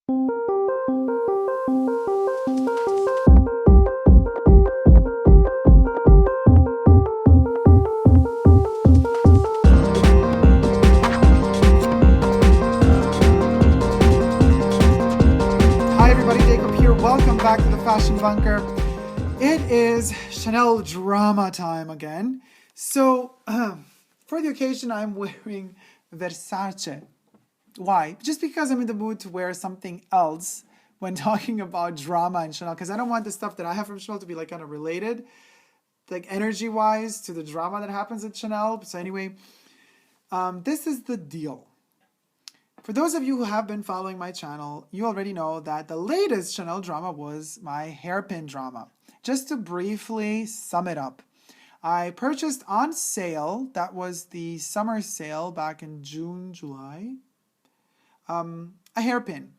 Hi everybody, Dacob here. Welcome back to the Fashion Bunker. It is Chanel drama time again. So, for the occasion, I'm wearing VERSACE. Why? Just because I'm in the mood to wear something else when talking about drama and Chanel, because I don't want the stuff that I have from Chanel to be like kind of related, like energy-wise, to the drama that happens at Chanel. So anyway, this is the deal. For those of you who have been following my channel, you already know that the latest Chanel drama was my hairpin drama. Just to briefly sum it up, I purchased on sale, that was the summer sale back in June, July, a hairpin.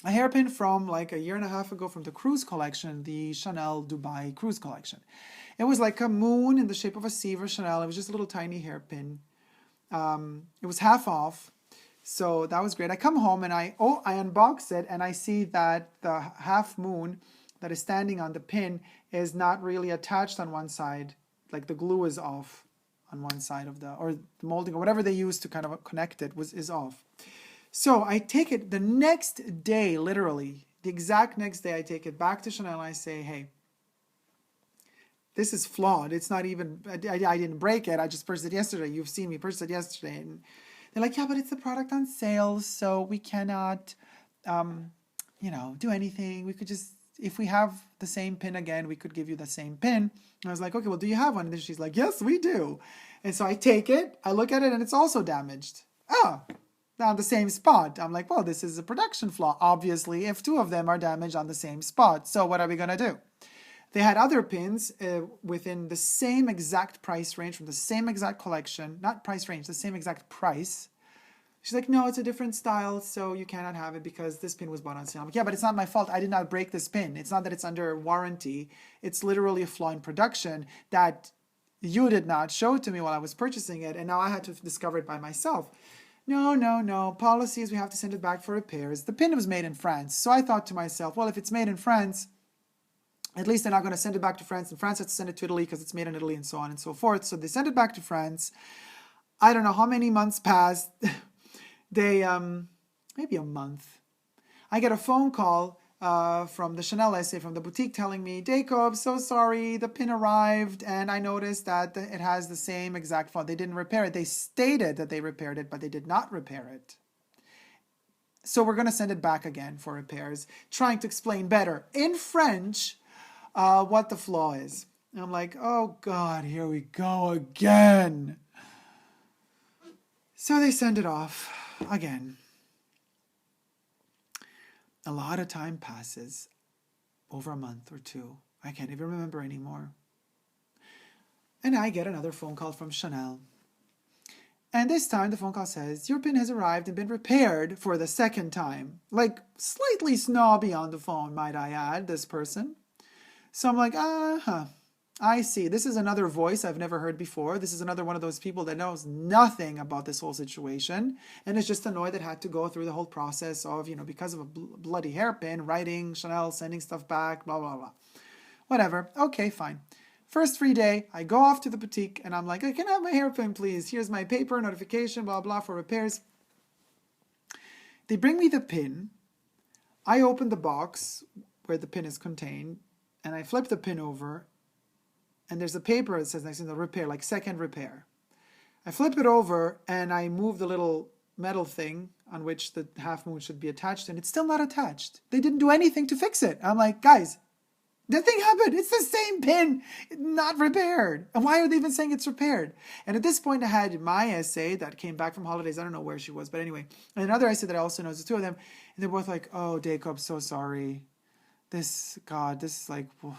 A hairpin from like a year and a half ago from the cruise collection, the Chanel Dubai cruise collection. It was like a moon in the shape of a C for Chanel. It was just a little tiny hairpin. It was half off. So that was great. I come home and I unbox it and I see that the half moon that is standing on the pin is not really attached on one side. Like the glue is off on one side of or the molding or whatever they use to kind of connect it is off. So I take it the next day, literally, the exact next day, I take it back to Chanel and I say, hey, this is flawed. It's not even, I didn't break it. I just purchased it yesterday. You've seen me purchase it yesterday. And they're like, yeah, but it's the product on sale, so we cannot, do anything. We could just, if we have the same pin again, we could give you the same pin. And I was like, okay, well, do you have one? And then she's like, yes, we do. And so I take it, I look at it, and it's also damaged. Oh, on the same spot. I'm like, well, this is a production flaw, obviously, if two of them are damaged on the same spot. So what are we going to do? They had other pins within the same exact price range from the same exact collection, not price range, the same exact price. She's like, no, it's a different style, so you cannot have it because this pin was bought on sale. I'm like, yeah, but it's not my fault. I did not break this pin. It's not that it's under warranty. It's literally a flaw in production that you did not show to me while I was purchasing it, and now I had to discover it by myself. No. Policies, we have to send it back for repairs. The pin was made in France, so I thought to myself, well, if it's made in France, at least they're not going to send it back to France, and France has to send it to Italy because it's made in Italy and so on and so forth. So they send it back to France. I don't know how many months passed. They, maybe a month. I get a phone call from the Chanel essay from the boutique telling me, Dacob, so sorry, the pin arrived and I noticed that it has the same exact fault. They didn't repair it. They stated that they repaired it, but they did not repair it. So we're going to send it back again for repairs, trying to explain better in French what the flaw is. And I'm like, oh God, here we go again. So they send it off again. A lot of time passes, over a month or two. I can't even remember anymore. And I get another phone call from Chanel. And this time the phone call says, your pin has arrived and been repaired for the second time. Like slightly snobby on the phone, might I add, this person. So I'm like, I see. This is another voice I've never heard before. This is another one of those people that knows nothing about this whole situation and is just annoyed that had to go through the whole process of, because of a bloody hairpin, writing, Chanel, sending stuff back, blah, blah, blah. Whatever. Okay, fine. First free day, I go off to the boutique and I'm like, I can have my hairpin, please. Here's my paper, notification, blah, blah, for repairs. They bring me the pin. I open the box where the pin is contained and I flip the pin over. And there's a paper that says next to the repair, like second repair. I flip it over and I move the little metal thing on which the half moon should be attached, and it's still not attached. They didn't do anything to fix it. I'm like, guys, the thing happened. It's the same pin, not repaired. And why are they even saying it's repaired? And at this point, I had my essay that came back from holidays. I don't know where she was, but anyway. And another essay that I also know, the two of them, and they're both like, oh, Dacob, so sorry. This is like... Whew.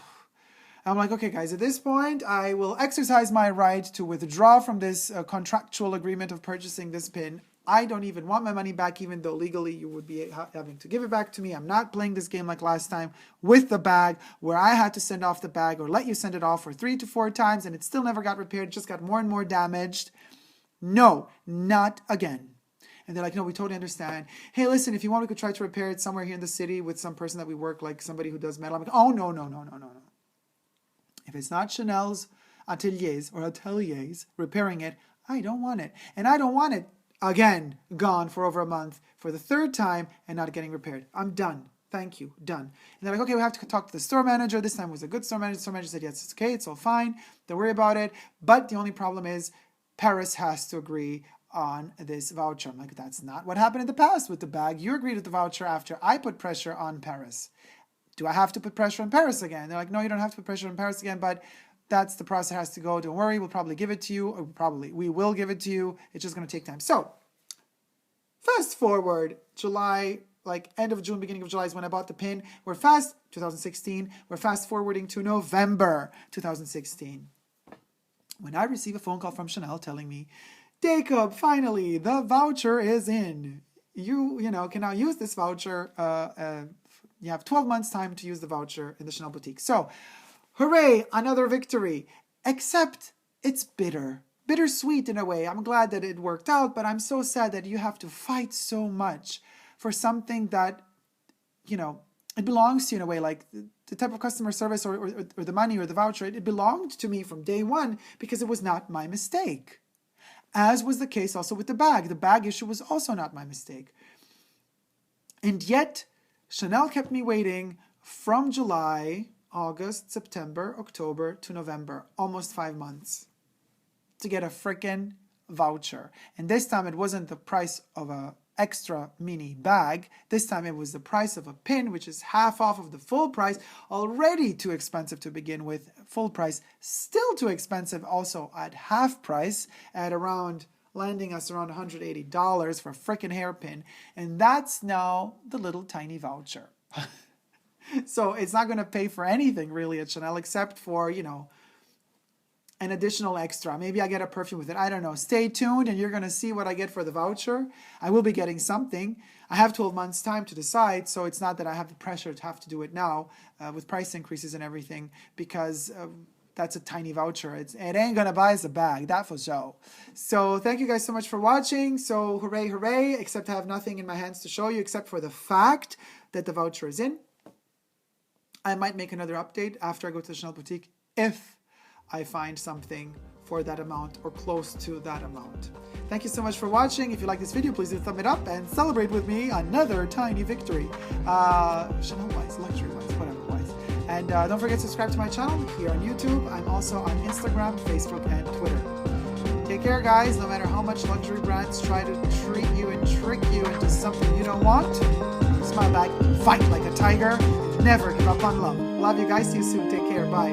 I'm like, okay, guys, at this point, I will exercise my right to withdraw from this contractual agreement of purchasing this pin. I don't even want my money back, even though legally you would be having to give it back to me. I'm not playing this game like last time with the bag where I had to send off the bag or let you send it off for 3 to 4 times and it still never got repaired, just got more and more damaged. No, not again. And they're like, no, we totally understand. Hey, listen, if you want, we could try to repair it somewhere here in the city with some person that we work, like somebody who does metal. I'm like, oh, no, no, no, no, no, no. If it's not Chanel's ateliers repairing it, I don't want it. And I don't want it, again, gone for over a month for the third time and not getting repaired. I'm done. Thank you. Done. And they're like, okay, we have to talk to the store manager. This time it was a good store manager. The store manager said, yes, it's okay. It's all fine. Don't worry about it. But the only problem is Paris has to agree on this voucher. I'm like, that's not what happened in the past with the bag. You agreed with the voucher after I put pressure on Paris. Do I have to put pressure on Paris again? They're like, no, you don't have to put pressure on Paris again, but that's the process has to go. Don't worry. We'll probably give it to you. Or we will give it to you. It's just going to take time. So fast forward July, like end of June, beginning of July is when I bought the pin. 2016. We're fast forwarding to November 2016. When I receive a phone call from Chanel telling me, Dacob, finally, the voucher is in. You can now use this voucher. You have 12 months time to use the voucher in the Chanel boutique. So, hooray, another victory. Except it's bittersweet in a way. I'm glad that it worked out, but I'm so sad that you have to fight so much for something that, it belongs to you in a way, like the type of customer service or the money or the voucher. It belonged to me from day one because it was not my mistake. As was the case also with the bag. The bag issue was also not my mistake. And yet, Chanel kept me waiting from July, August, September, October to November, almost 5 months, to get a freaking voucher. And this time it wasn't the price of a extra mini bag. This time it was the price of a pin, which is half off of the full price. Already too expensive to begin with. Full price, still too expensive also at half price, at around landing us around $180 for a freaking hairpin. And that's now the little tiny voucher. So it's not going to pay for anything really at Chanel except for, an additional extra. Maybe I get a perfume with it. I don't know. Stay tuned and you're going to see what I get for the voucher. I will be getting something. I have 12 months time to decide, so it's not that I have the pressure to have to do it now with price increases and everything, because that's a tiny voucher. It ain't going to buy us a bag, that for sure. So thank you guys so much for watching. So hooray, hooray, except I have nothing in my hands to show you except for the fact that the voucher is in. I might make another update after I go to the Chanel boutique if I find something for that amount or close to that amount. Thank you so much for watching. If you like this video, please do thumb it up and celebrate with me another tiny victory. Chanel-wise, luxury-wise, whatever-wise. And don't forget to subscribe to my channel here on YouTube. I'm also on Instagram, Facebook, and Twitter. Take care, guys. No matter how much luxury brands try to treat you and trick you into something you don't want, smile back, fight like a tiger, never give up on love. Love you guys. See you soon. Take care. Bye.